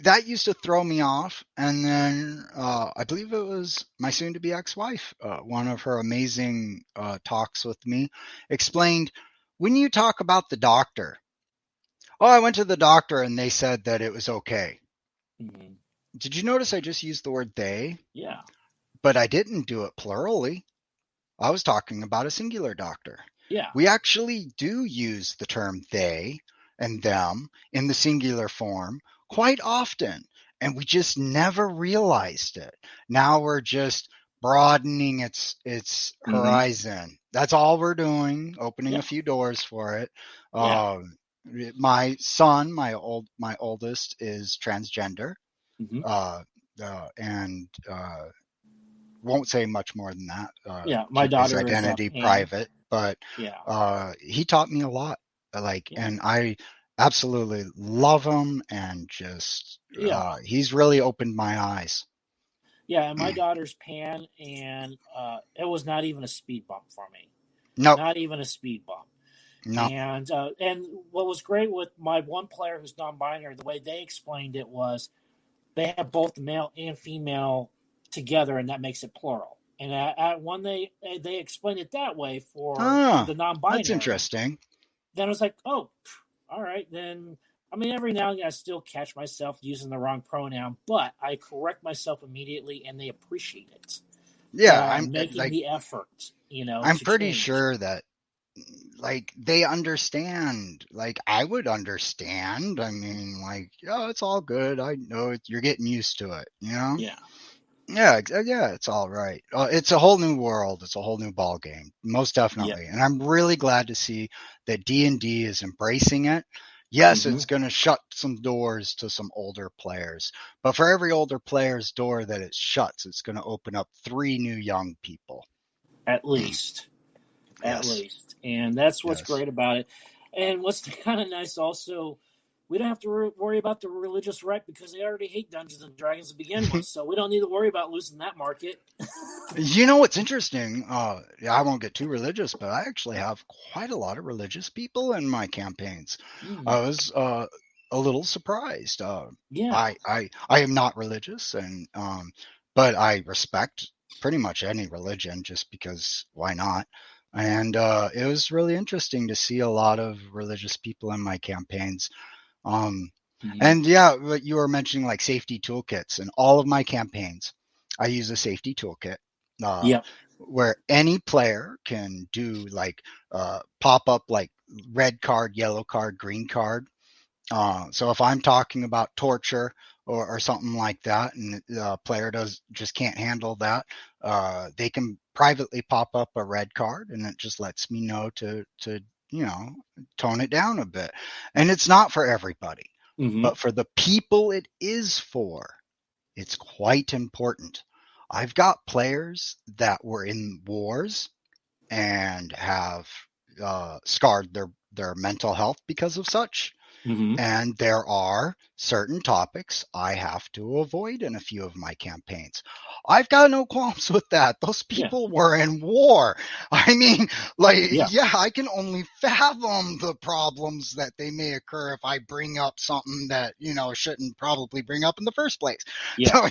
Speaker 3: that used to throw me off. And then I believe it was my soon-to-be ex-wife, one of her amazing talks with me, explained, when you talk about the doctor, I went to the doctor and they said that it was okay.
Speaker 1: Mm-hmm.
Speaker 3: Did you notice I just used the word they?
Speaker 1: Yeah.
Speaker 3: But I didn't do it plurally. I was talking about a singular doctor.
Speaker 1: Yeah.
Speaker 3: We actually do use the term they and them in the singular form quite often, and we just never realized it. Now we're just broadening its horizon. That's all we're doing, opening a few doors for it. My son, my oldest, is transgender, and won't say much more than that.
Speaker 1: My daughter
Speaker 3: his identity private, but he taught me a lot. And I absolutely love him, and just he's really opened my eyes.
Speaker 1: Yeah, and my daughter's pan, and it was not even a speed bump for me.
Speaker 3: No,
Speaker 1: not even a speed bump.
Speaker 3: No.
Speaker 1: And what was great with my one player who's non-binary, the way they explained it was they have both male and female together, and that makes it plural. And when they explained it that way for the non-binary,
Speaker 3: that's interesting.
Speaker 1: Then I was like, oh, all right. Then, I mean, every now and then I still catch myself using the wrong pronoun, but I correct myself immediately, and they appreciate it.
Speaker 3: Yeah,
Speaker 1: I'm making the effort.
Speaker 3: I'm pretty sure that, they understand. I would understand. I mean, it's all good. I know you're getting used to it.
Speaker 1: Yeah.
Speaker 3: Yeah, it's all right. It's a whole new world. It's a whole new ball game, most definitely. And I'm really glad to see that D&D is embracing it. Yes, it's going to shut some doors to some older players, but for every older player's door that it shuts, it's going to open up 3 new young people.
Speaker 1: At least. At least. And that's what's great about it. And what's kind of nice also, we don't have to worry about the religious right, because they already hate Dungeons and Dragons to begin with, so we don't need to worry about losing that market.
Speaker 3: What's interesting? I won't get too religious, but I actually have quite a lot of religious people in my campaigns. I was a little surprised. I am not religious, and but I respect pretty much any religion, just because why not? And it was really interesting to see a lot of religious people in my campaigns. And what you were mentioning, safety toolkits, in all of my campaigns, I use a safety toolkit where any player can do pop up red card, yellow card, green card. So if I'm talking about torture or something like that, and the player just can't handle that, they can privately pop up a red card, and it just lets me know to tone it down a bit. And it's not for everybody, but for the people it is for, It's quite important. I've got players that were in wars and have scarred their mental health because of such.
Speaker 1: Mm-hmm.
Speaker 3: And there are certain topics I have to avoid in a few of my campaigns. I've got no qualms with that. Those people were in war. I mean, I can only fathom the problems that they may occur if I bring up something that, shouldn't probably bring up in the first place.
Speaker 1: Yeah.
Speaker 3: So,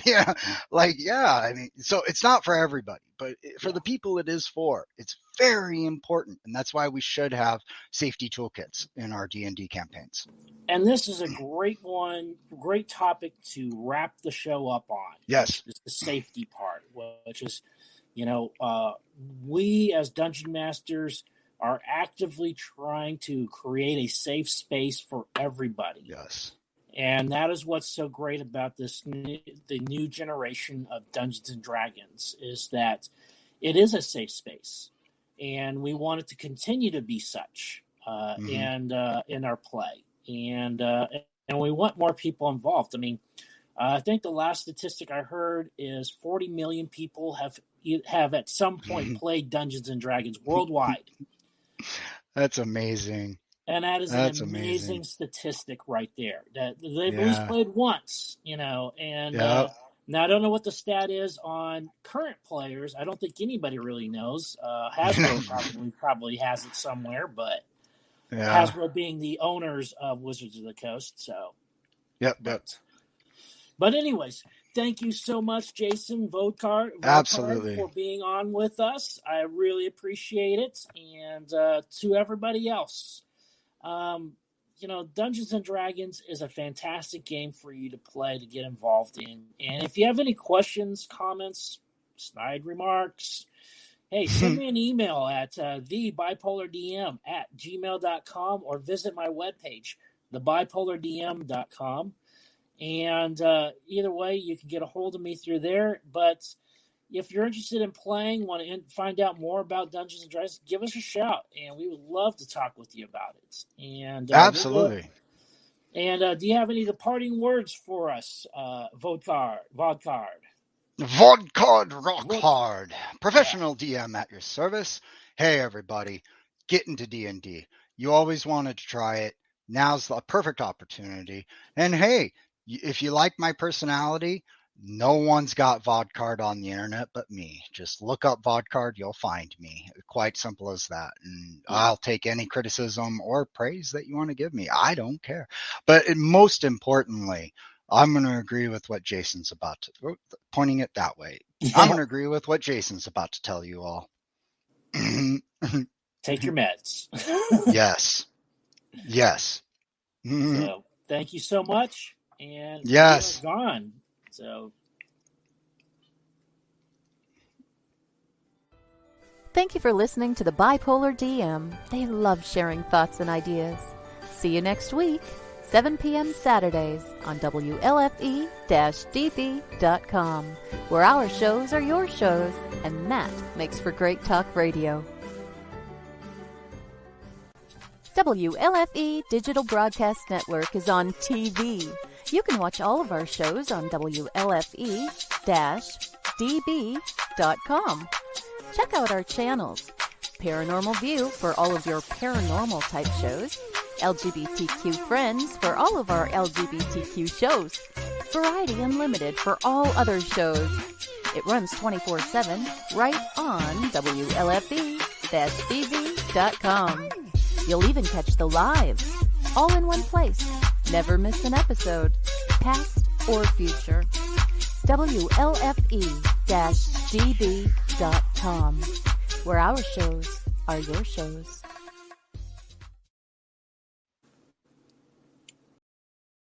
Speaker 3: I mean, so it's not for everybody, but for the people it is for, it's very important. And that's why we should have safety toolkits in our D&D campaigns.
Speaker 1: And this is a great topic to wrap the show up on.
Speaker 3: Yes.
Speaker 1: It's the safety part, which is, we as Dungeon Masters are actively trying to create a safe space for everybody.
Speaker 3: Yes.
Speaker 1: And that is what's so great about the new generation of Dungeons and Dragons, is that it is a safe space. And we want it to continue to be such in our play. And we want more people involved. I mean, I think the last statistic I heard is 40 million people have at some point played Dungeons and Dragons worldwide.
Speaker 3: That's amazing.
Speaker 1: And that is an amazing statistic right there. That they've at least played once, And now I don't know what the stat is on current players. I don't think anybody really knows. Hasbro probably has it somewhere, but. Yeah. Hasbro being the owners of Wizards of the Coast, so.
Speaker 3: Yep.
Speaker 1: But anyways, thank you so much, Jason Vodkard,
Speaker 3: absolutely,
Speaker 1: for being on with us. I really appreciate it, and to everybody else, Dungeons and Dragons is a fantastic game for you to play, to get involved in. And if you have any questions, comments, snide remarks. Hey, send me an email at thebipolardm@gmail.com or visit my webpage, thebipolardm.com. And either way, you can get a hold of me through there. But if you're interested in playing, want to find out more about Dungeons & Dragons, give us a shout, and we would love to talk with you about it. And
Speaker 3: absolutely.
Speaker 1: Do you have any departing words for us, Vodkard?
Speaker 3: Vodkard rock hard. Professional DM at your service. Hey, everybody, get into D&D. You always wanted to try it. Now's the perfect opportunity. And hey, if you like my personality, no one's got Vodkard on the internet but me. Just look up Vodkard, you'll find me. Quite simple as that. And I'll take any criticism or praise that you want to give me. I don't care. But most importantly, I'm going to agree with what Jason's about to, pointing it that way. I'm going to agree with what Jason's about to tell you all.
Speaker 1: Take your meds.
Speaker 3: Yes.
Speaker 1: So, thank you so much. And
Speaker 3: yes,
Speaker 1: we're gone. So,
Speaker 2: thank you for listening to the Bipolar DM. They love sharing thoughts and ideas. See you next week. 7 p.m. Saturdays on WLFE-DB.com, where our shows are your shows, and that makes for great talk radio. WLFE Digital Broadcast Network is on TV. You can watch all of our shows on WLFE-DB.com. Check out our channels. Paranormal View for all of your paranormal type shows. LGBTQ Friends for all of our LGBTQ shows. Variety Unlimited for all other shows. It runs 24/7 right on WLFE-DB.com. You'll even catch the lives, all in one place. Never miss an episode, past or future. WLFE-DB.com, where our shows are your shows.